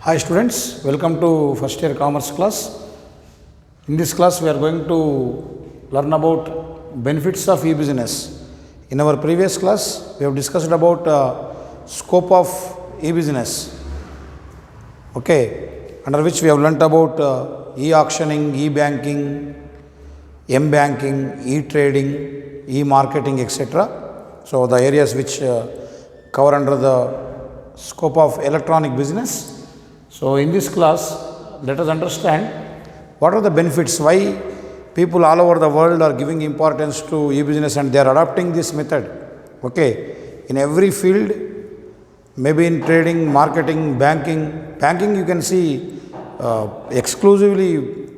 Hi students, welcome to first year commerce class. In this class we are going to learn about benefits of e-business. In our previous class we have discussed about scope of e-business. Okay, under which we have learnt about e-auctioning, e-banking, m-banking, e-trading, e-marketing, etc. So the areas which cover under the scope of electronic business. So in this class, let us understand what are the benefits, why people all over the world are giving importance to e-business and they are adopting this method. Okay, in every field, maybe in trading, marketing, banking you can see exclusively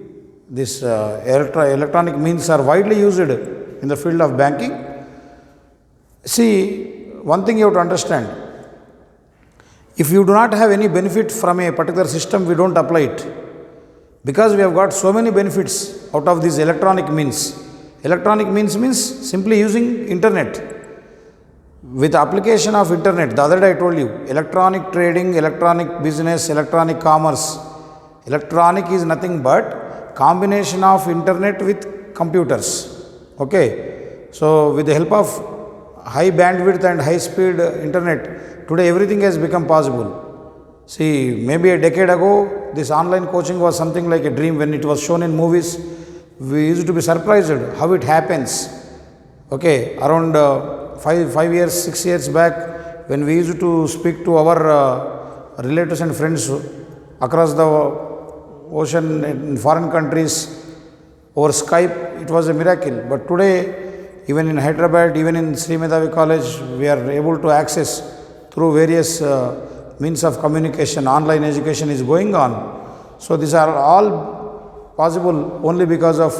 this electronic means are widely used in the field of banking. See, one thing you have to understand. If you do not have any benefit from a particular system, we don't apply it. Because we have got so many benefits out of these electronic means. Electronic means simply using internet. With application of internet, the other day I told you, electronic trading, electronic business, electronic commerce. Electronic is nothing but combination of internet with computers. Okay. So with the help of high bandwidth and high speed internet, today everything has become possible. See, maybe a decade ago, this online coaching was something like a dream. When it was shown in movies, we used to be surprised how it happens. Okay, around 5 years, 6 years back, when we used to speak to our relatives and friends across the ocean in foreign countries over Skype, it was a miracle. But today, even in Hyderabad, even in Sri Medhavi College, we are able to access through various means of communication. Online education is going on. So these are all possible only because of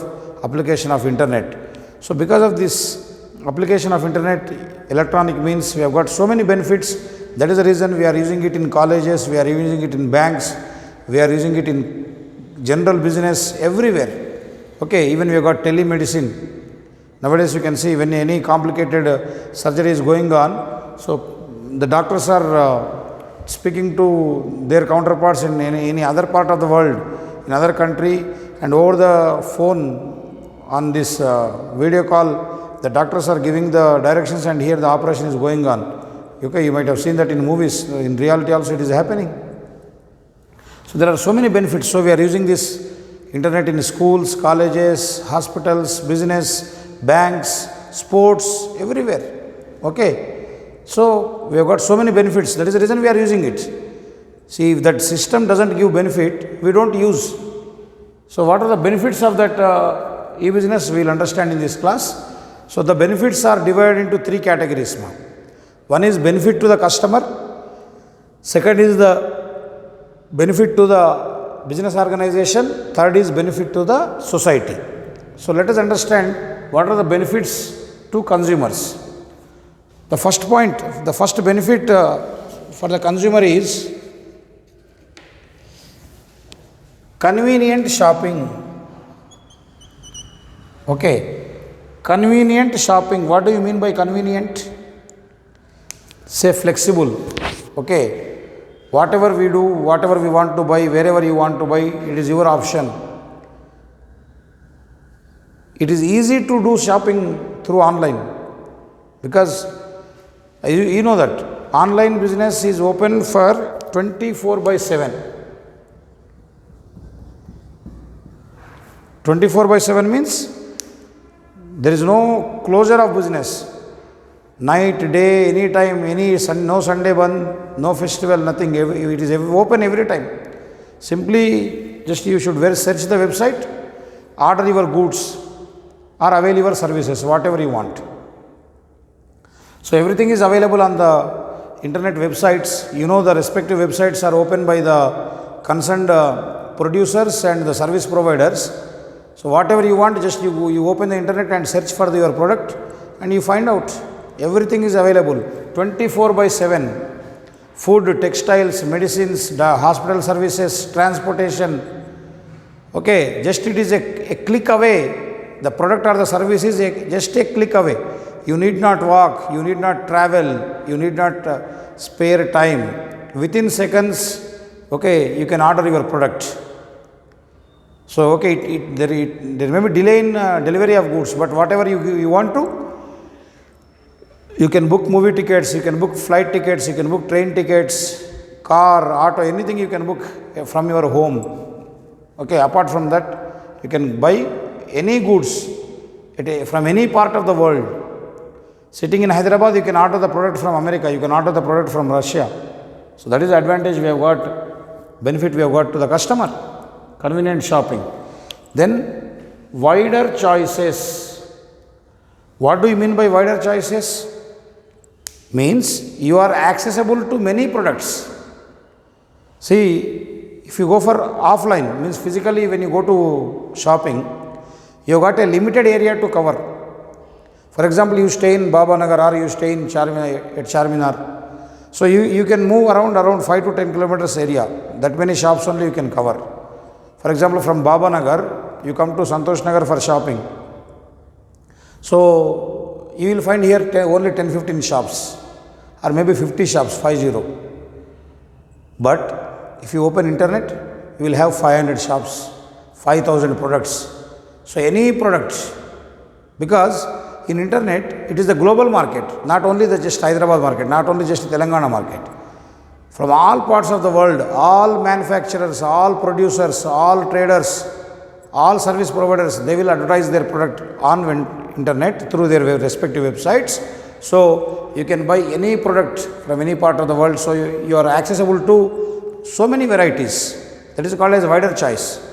application of internet. So because of this application of internet, electronic means, we have got so many benefits. That is the reason we are using it in colleges, we are using it in banks, we are using it in general business, everywhere. Okay, even we have got telemedicine. Nowadays you can see when any complicated surgery is going on, so the doctors are speaking to their counterparts in any other part of the world, in other country, and over the phone on this video call, the doctors are giving the directions and here the operation is going on. Okay, you might have seen that in movies, in reality also it is happening. So there are so many benefits. So we are using this internet in schools, colleges, hospitals, business, banks, sports, everywhere. Okay. So we have got so many benefits. That is the reason we are using it. See, if that system doesn't give benefit, we don't use. So what are the benefits of that e-business? We will understand in this class. So the benefits are divided into three categories now. One is benefit to the customer. Second is the benefit to the business organization. Third is benefit to the society. So let us understand what are the benefits to consumers. The first point, the first benefit for the consumer is convenient shopping. Okay, convenient shopping. What do you mean by convenient? Say flexible. Okay, whatever we do, whatever we want to buy, wherever you want to buy, it is your option. It is easy to do shopping through online because you know that online business is open for 24/7. 24/7 means there is no closure of business. Night, day, any time, no Sunday band, no festival, nothing. It is open every time. Simply just you should search the website, order your goods or avail your services, whatever you want. So everything is available on the internet websites. You know the respective websites are opened by the concerned producers and the service providers. So whatever you want, just you open the internet and search for your product and you find out. Everything is available 24/7. Food, textiles, medicines, the hospital services, transportation. Okay, just it is a click away. The product or the service is just a click away. You need not walk, you need not travel, you need not spare time. Within seconds, Okay, you can order your product. So, okay, there may be delay in delivery of goods, but whatever you want to, you can book movie tickets, you can book flight tickets, you can book train tickets, car, auto, anything you can book from your home. Okay, apart from that, you can buy any goods from any part of the world. Sitting in Hyderabad, you can order the product from America, you can order the product from Russia. So that is the advantage we have got, benefit we have got to the customer. Convenient shopping. Then wider choices. What do you mean by wider choices? Means you are accessible to many products. See, if you go for offline, means physically when you go to shopping, you have got a limited area to cover. For example, you stay in Baba Nagar or you stay in Charminar. So you can move around 5 to 10 kilometers area. That many shops only you can cover. For example, from Baba Nagar, you come to Santosh Nagar for shopping. So you will find here only 10-15 shops or maybe 50 shops, 50. But if you open internet, you will have 500 shops, 5,000 products. So any product, because in internet, it is the global market, not only the just Hyderabad market, not only just Telangana market. From all parts of the world, all manufacturers, all producers, all traders, all service providers, they will advertise their product on internet through their respective websites. So you can buy any product from any part of the world. So you are accessible to so many varieties. That is called as wider choice.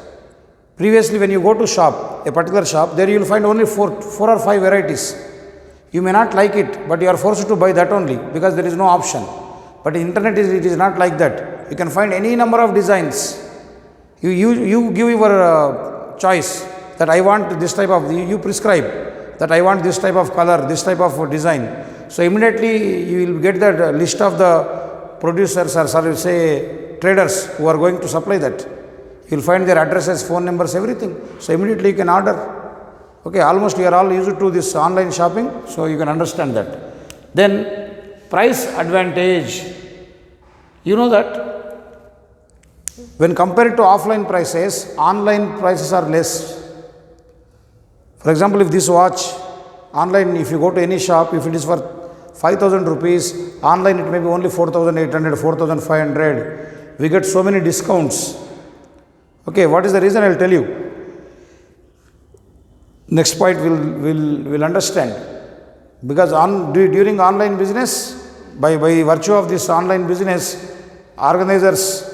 Previously, when you go to shop, a particular shop, there you will find only four or five varieties. You may not like it, but you are forced to buy that only because there is no option. But internet it is not like that. You can find any number of designs. You give your choice that I want this type of, you prescribe that I want this type of color, this type of design. So immediately you will get that list of the producers or say traders who are going to supply that. You will find their addresses, phone numbers, everything. So immediately you can order. Okay, almost you are all used to this online shopping, so you can understand that. Then price advantage. You know that when compared to offline prices, online prices are less. For example, if this watch, online, if you go to any shop, if it is for 5,000 rupees, online it may be only 4,800, 4,500. We get so many discounts. Okay, what is the reason? I will tell you. Next point we'll understand. Because during online business, by virtue of this online business, organizers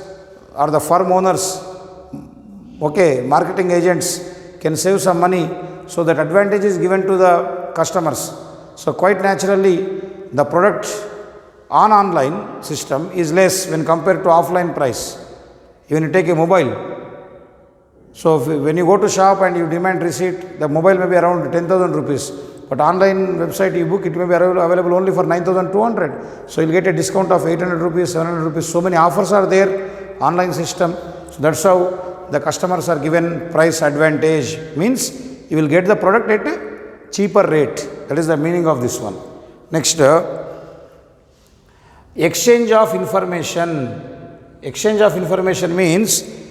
or the firm owners, okay, marketing agents can save some money, so that advantage is given to the customers. So quite naturally, the product on online system is less when compared to offline price. Even you take a mobile. So when you go to shop and you demand receipt, the mobile may be around 10,000 rupees. But online website you book, it may be available only for 9,200. So you'll get a discount of 800 rupees, 700 rupees. So many offers are there, online system. So that's how the customers are given price advantage. Means you will get the product at a cheaper rate. That is the meaning of this one. Next, exchange of information. Exchange of information means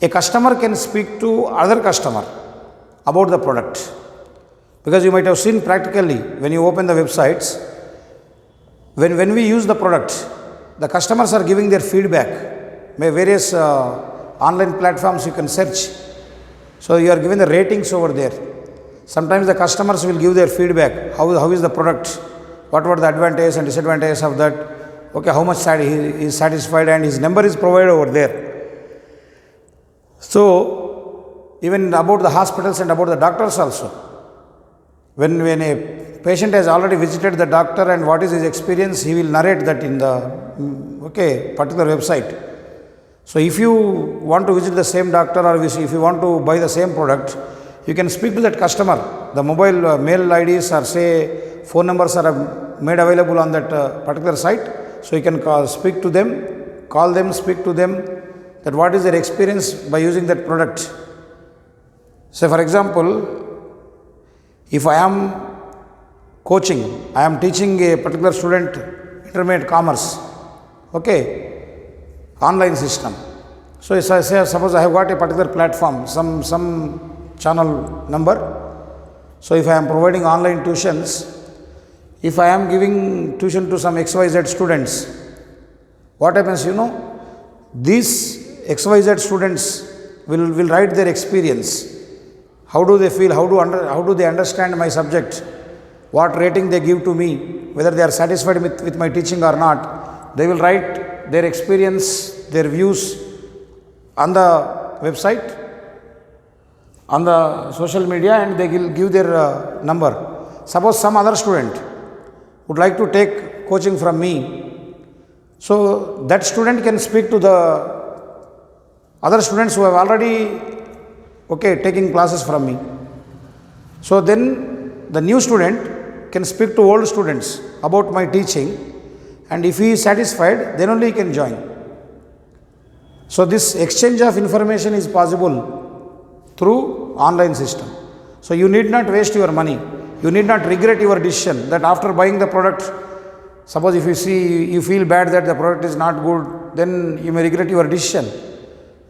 a customer can speak to other customer about the product. Because you might have seen practically when you open the websites, when we use the product, the customers are giving their feedback. By various online platforms you can search. So you are given the ratings over there. Sometimes the customers will give their feedback. How is the product? What were the advantages and disadvantages of that? Okay, how much he is satisfied, and his number is provided over there. So, even about the hospitals and about the doctors also. When a patient has already visited the doctor and what is his experience, he will narrate that in the particular website. So, if you want to visit the same doctor or if you want to buy the same product, you can speak to that customer. The mobile mail IDs or say phone numbers are made available on that particular site. So, you can speak to them, call them, speak to them, that what is their experience by using that product. Say for example, if I am coaching, I am teaching a particular student intermediate commerce. Okay, online system. So if I say, suppose I have got a particular platform, some channel number. So if I am providing online tuitions, if I am giving tuition to some XYZ students, what happens, these XYZ students will write their experience. How do they feel? How do they understand my subject? What rating they give to me? Whether they are satisfied with my teaching or not? They will write their experience, their views on the website, on the social media, and they will give their number. Suppose some other student would like to take coaching from me. So that student can speak to the other students who have already taking classes from me. So then the new student can speak to old students about my teaching, and if he is satisfied, then only he can join. So this exchange of information is possible through online system. So you need not waste your money. You need not regret your decision that after buying the product, suppose if you feel bad that the product is not good, then you may regret your decision.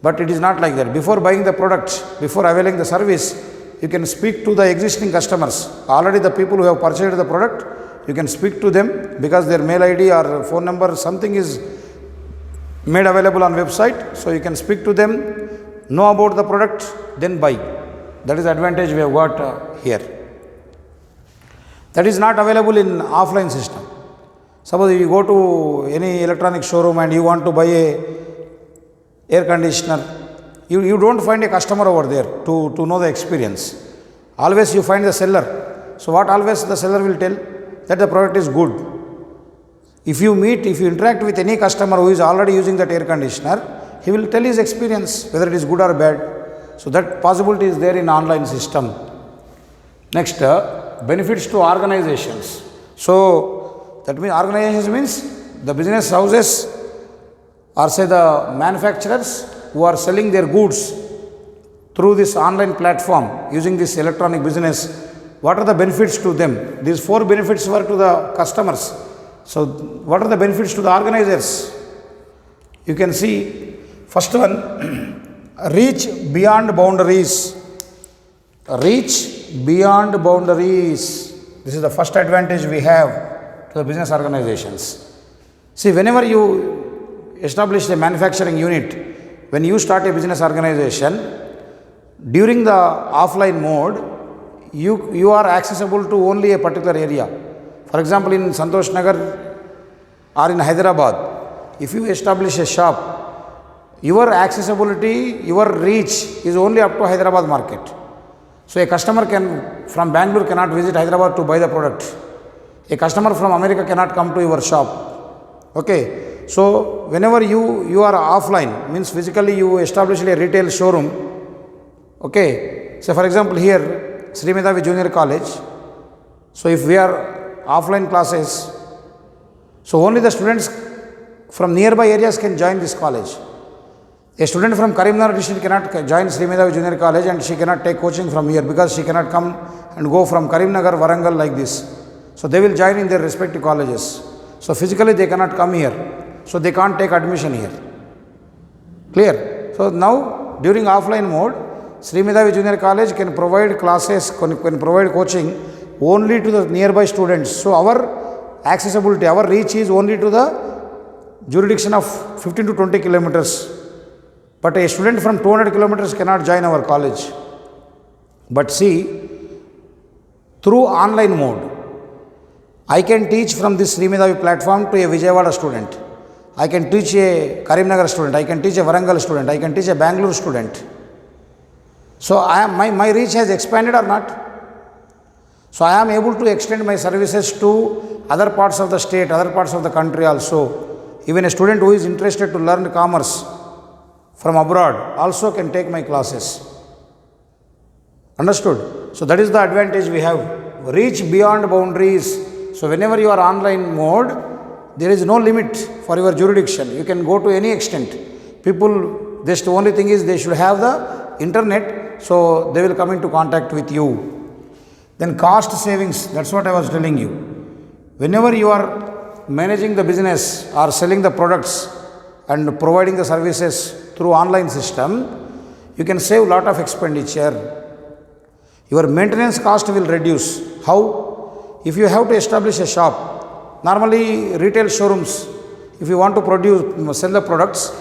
But it is not like that. Before buying the product, before availing the service, you can speak to the existing customers. Already the people who have purchased the product, you can speak to them because their mail ID or phone number, something is made available on website. So you can speak to them, know about the product, then buy. That is the advantage we have got here. That is not available in offline system. Suppose if you go to any electronic showroom and you want to buy a air conditioner, you don't find a customer over there to know the experience. Always you find the seller. So what always the seller will tell? That the product is good. If you interact with any customer who is already using that air conditioner, he will tell his experience, whether it is good or bad. So that possibility is there in online system. Next, benefits to organizations. So that means organizations means the business houses or say the manufacturers who are selling their goods through this online platform using this electronic business. What are the benefits to them? These 4 benefits were to the customers. So what are the benefits to the organizers? You can see first one, reach beyond boundaries. Reach beyond boundaries. This is the first advantage we have to the business organizations. See, whenever you establish a manufacturing unit, when you start a business organization, during the offline mode, you are accessible to only a particular area. For example, in Santosh Nagar or in Hyderabad, if you establish a shop, your accessibility, your reach is only up to Hyderabad market. So a customer from Bangalore cannot visit Hyderabad to buy the product. A customer from America cannot come to your shop. Okay. So whenever you are offline, means physically you establish a retail showroom. Okay. So for example here, Sri Medhavi Junior College. So if we are offline classes, so only the students from nearby areas can join this college. A student from Karimnagar district cannot join Sri Medhavi Junior College and she cannot take coaching from here because she cannot come and go from Karimnagar, Warangal like this. So they will join in their respective colleges. So physically they cannot come here. So they can't take admission here. Clear? So now during offline mode, Sri Medhavi Junior College can provide classes, can provide coaching only to the nearby students. So our accessibility, our reach is only to the jurisdiction of 15 to 20 kilometers. But a student from 200 kilometers cannot join our college. But see, through online mode, I can teach from this Sri Medhavi platform to a Vijayawada student. I can teach a Karimnagar student. I can teach a Warangal student. I can teach a Bangalore student. So my reach has expanded or not? So I am able to extend my services to other parts of the state, other parts of the country also. Even a student who is interested to learn commerce from abroad also can take my classes. Understood? So that is the advantage we have. Reach beyond boundaries. So whenever you are online mode, there is no limit for your jurisdiction. You can go to any extent. People, just the only thing is they should have the internet, so they will come into contact with you. Then cost savings, that's what I was telling you. Whenever you are managing the business or selling the products, and providing the services through online system, you can save lot of expenditure. Your maintenance cost will reduce. How? If you have to establish a shop, normally retail showrooms, if you want to sell the products,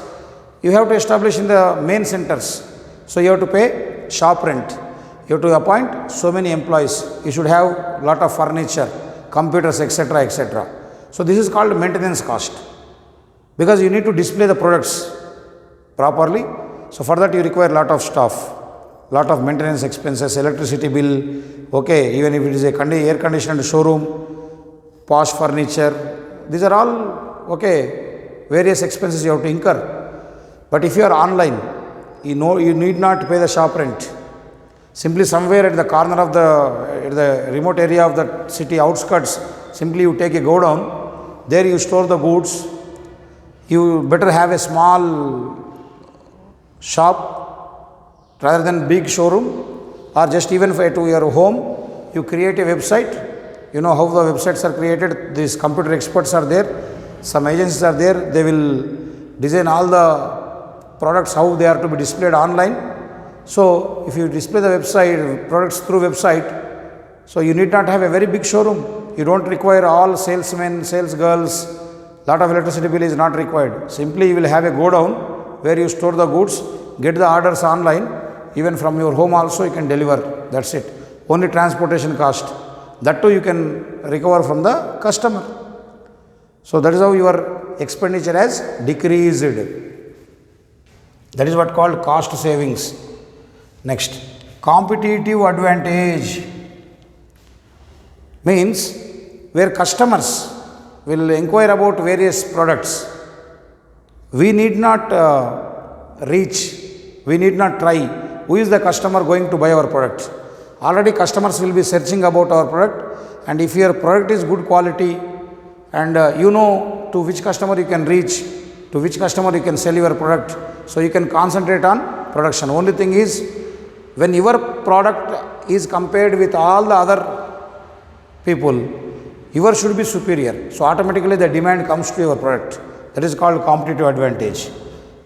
you have to establish in the main centers. So you have to pay shop rent. You have to appoint so many employees. You should have lot of furniture, computers, etc., etc. So this is called maintenance cost, because you need to display the products properly. So for that you require lot of staff, lot of maintenance expenses, electricity bill, okay, even if it is a air conditioned showroom, posh furniture, these are all okay, various expenses you have to incur. But if you are online, you need not pay the shop rent. Simply somewhere at the corner of the remote area of the city outskirts, simply you take a go down, there you store the goods. You better have a small shop rather than big showroom, or just even to your home, you create a website. You know how the websites are created. These computer experts are there, some agencies are there, they will design all the products how they are to be displayed online. So if you display the website products through website, so you need not have a very big showroom. You don't require all salesmen, sales girls, lot of electricity bill is not required. Simply you will have a go down where you store the goods, get the orders online, even from your home also you can deliver. That's it. Only transportation cost. That too you can recover from the customer. So that is how your expenditure has decreased. That is what called cost savings. Next, competitive advantage means where customers will inquire about various products. We need not reach, we need not try who is the customer going to buy our product. Already customers will be searching about our product, and if your product is good quality and you know to which customer you can reach, to which customer you can sell your product, so you can concentrate on production. Only thing is, when your product is compared with all the other people, yours should be superior. So automatically the demand comes to your product. That is called competitive advantage.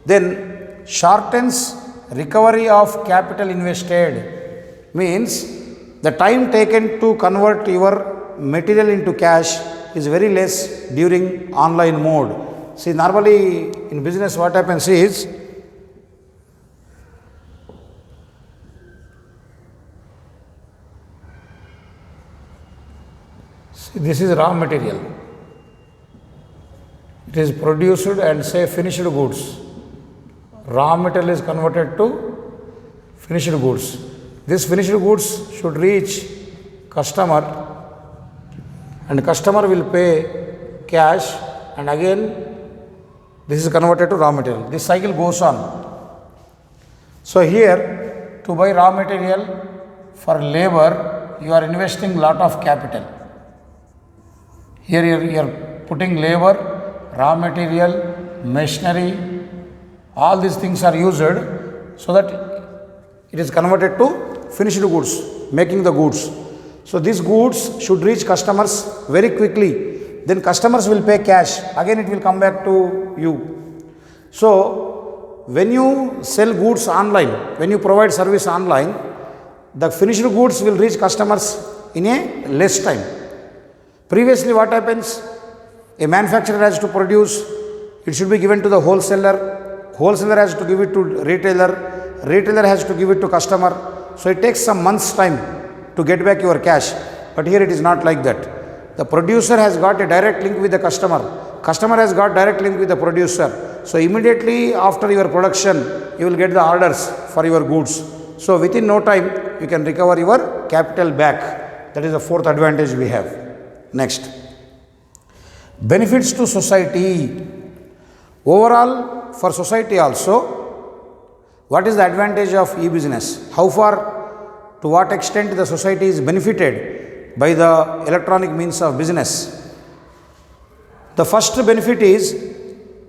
Then shortens recovery of capital invested, means the time taken to convert your material into cash is very less during online mode. See, normally in business what happens is, this is raw material. It is produced and say finished goods. Raw material is converted to finished goods. This finished goods should reach customer, and customer will pay cash, and again this is converted to raw material. This cycle goes on. So here, to buy raw material for labor, you are investing lot of capital. Here you are putting labor, raw material, machinery, all these things are used so that it is converted to finished goods, making the goods. So these goods should reach customers very quickly. Then customers will pay cash. Again it will come back to you. So when you sell goods online, when you provide service online, the finished goods will reach customers in a less time. Previously what happens, a manufacturer has to produce, it should be given to the wholesaler, wholesaler has to give it to retailer, retailer has to give it to customer. So it takes some months time to get back your cash. But here it is not like that. The producer has got a direct link with the customer, customer has got direct link with the producer. So immediately after your production, you will get the orders for your goods. So within no time, you can recover your capital back. That is the fourth advantage we have. Next, benefits to society. Overall, for society also, what is the advantage of e-business? How far, to what extent the society is benefited by the electronic means of business? The first benefit is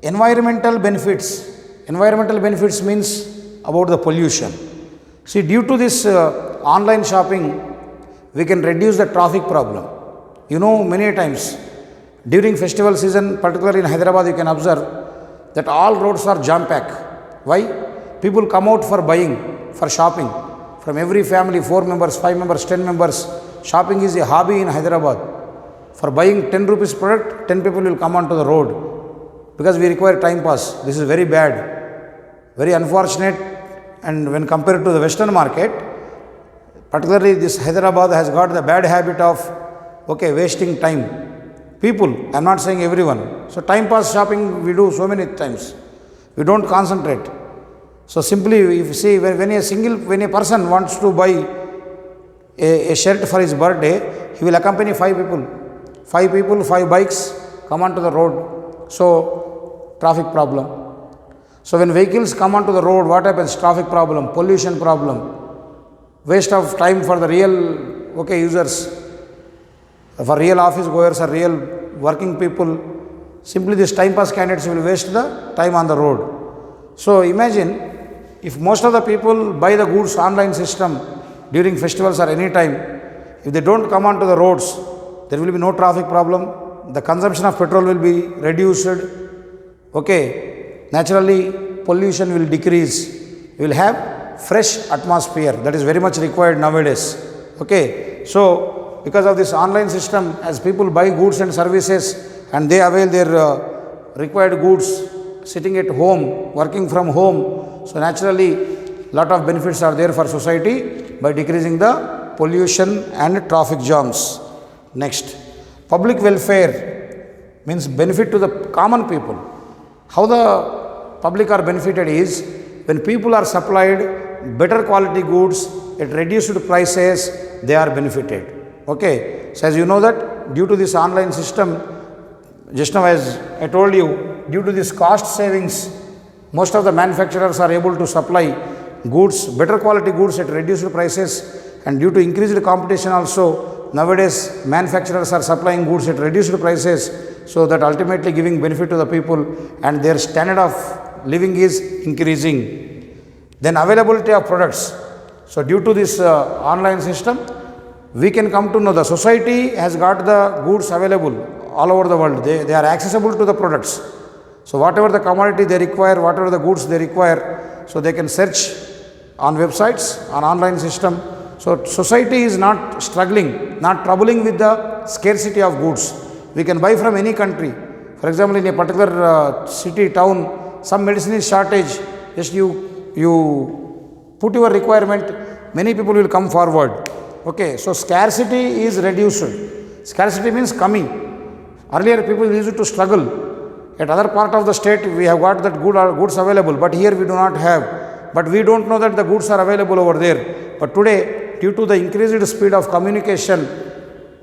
environmental benefits. Environmental benefits means about the pollution. See, due to this online shopping, we can reduce the traffic problem. You know, many times during festival season, particularly in Hyderabad, you can observe that all roads are jam-packed. Why? People come out for buying, for shopping. From every family, 4 members, 5 members, 10 members, shopping is a hobby in Hyderabad. For buying 10 rupees product, 10 people will come onto the road because we require time pass. This is very bad, very unfortunate. And when compared to the Western market, particularly this Hyderabad has got the bad habit of wasting time. People, I am not saying everyone. So time pass shopping we do so many times. We don't concentrate. So simply if you see when a person wants to buy a shirt for his birthday, he will accompany 5 people. 5 people, 5 bikes come onto the road. So traffic problem. So when vehicles come onto the road, what happens? Traffic problem, pollution problem, waste of time for the real users, for real office goers or real working people. Simply these time pass candidates will waste the time on the road. So imagine if most of the people buy the goods online system during festivals or any time, if they don't come onto the roads, there will be no traffic problem, the consumption of petrol will be reduced, naturally pollution will decrease, we will have fresh atmosphere, that is very much required nowadays. So because of this online system, as people buy goods and services and they avail their required goods sitting at home, working from home, so naturally lot of benefits are there for society by decreasing the pollution and traffic jams. Next, public welfare means benefit to the common people. How the public are benefited is when people are supplied better quality goods at reduced prices, they are benefited. So as you know that due to this online system, just now as I told you, due to this cost savings, most of the manufacturers are able to supply goods, better quality goods at reduced prices, and due to increased competition also, nowadays manufacturers are supplying goods at reduced prices, so that ultimately giving benefit to the people and their standard of living is increasing. Then availability of products. So due to this online system, we can come to know the society has got the goods available all over the world. They are accessible to the products. So whatever the commodity they require, whatever the goods they require, so they can search on websites, on online system. So society is not struggling, not troubling with the scarcity of goods. We can buy from any country. For example, in a particular city, town, some medicine is shortage, just you put your requirement, many people will come forward. So scarcity is reduced. Scarcity means coming. Earlier people used to struggle. At other part of the state we have got that goods available, but here we do not have. But we don't know that the goods are available over there. But today, due to the increased speed of communication,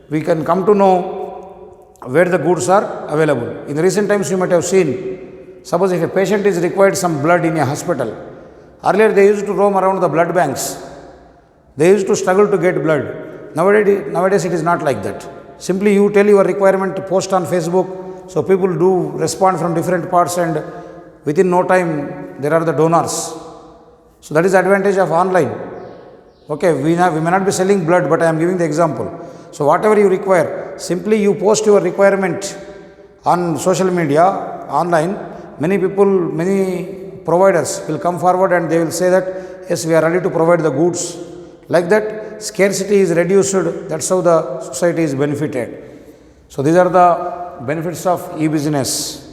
we can come to know where the goods are available. In the recent times you might have seen, suppose if a patient is required some blood in a hospital, earlier they used to roam around the blood banks. They used to struggle to get blood. Nowadays it is not like that. Simply you tell your requirement to post on Facebook, so people do respond from different parts and within no time there are the donors. So that is the advantage of online. We may not be selling blood, but I am giving the example. So whatever you require, simply you post your requirement on social media, online, many people, many providers will come forward and they will say that, yes, we are ready to provide the goods. Like that, scarcity is reduced, that's how the society is benefited. So these are the benefits of e-business.